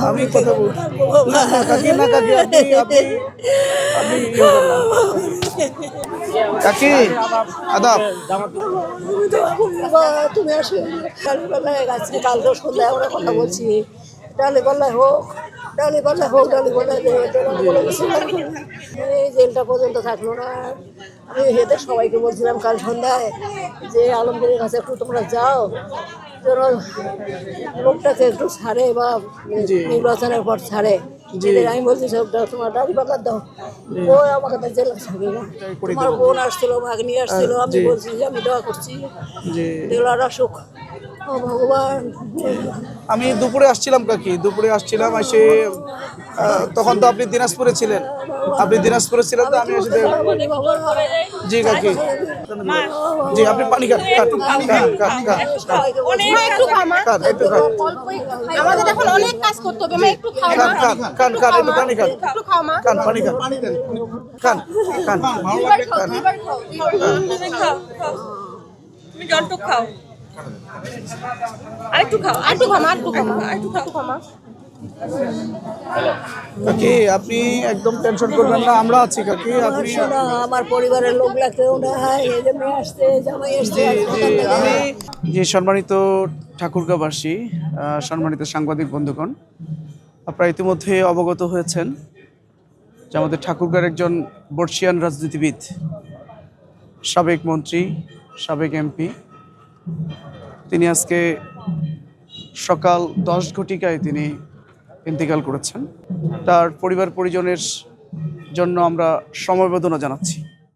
আমি কথা বল না না কাকি না কাকি আপনি ইয়ে করলাম। কাকি আদাব। তুমি আসো কালবেলায় গাছে কালকে সন্ধ্যায় আমরা কথা বলছি ডালি পাল্লায় হোক ডালি পাল্লায় হোক ডালি পাল্লায় এই জেলটা পর্যন্ত থাকলো না। আমি এদের সবাইকে বলছিলাম কাল সন্ধ্যায় যে আলমগীরের কাছে একটু তোমরা যাও যেন লোকটাকে একটু ছাড়ে বা নির্বাচনের পর ছাড়ে। আমি বলছি সবটা তোমার দাড়ি পাল্লা দাও, ও আমাকে তো জেলে থাকবে না। তোমার বোন আসছিল ভাগ্নি আসছিল, আমি বলছি যে আমি দোয়া করছি এগুলোর আসুক। ও ভগবান। আমি দুপুরে আসছিলাম কাকি, দুপুরে আসছিলাম এসে তখন তো আপনি দিনাজপুরে ছিলেন, আপনি দিনাজপুরে ছিলেন তো আমি এসে জি কাকি জি আপনি পানি খান খান খান খান খান একটু খান আমাদের এখন অনেক কাজ করতে হবে, মা একটু খাও খান খান খান খান একটু পানি খান একটু খাও মা খান পানি খান খান খান খান তুমি জলটুক খাও, আরেকটু খাও, আরেকটু খাও মা, আরেকটু খাও মা, আরেকটু খাও মা। কাকি আপনি একদম টেনশন করবেন না, আমরা আছি কাকি। আপনি আমার পরিবারের লোক লাগতেও না মেয়ে আসতে জামাই আসতে আমি যে সম্মানিত ঠাকুরগাঁওবাসী, সম্মানিত সাংবাদিক বন্ধুগণ, আপনারা ইতিমধ্যে অবগত হয়েছেন যে আমাদের ঠাকুরগাঁওয়ের একজন বর্ষিয়ান রাজনীতিবিদ, সাবেক মন্ত্রী, সাবেক এমপি, তিনি আজকে সকাল 10 ঘটিকায় তিনি ইন্তেকাল করেছেন। তার পরিবার পরিজনের জন্য আমরা সমবেদনা জানাচ্ছি।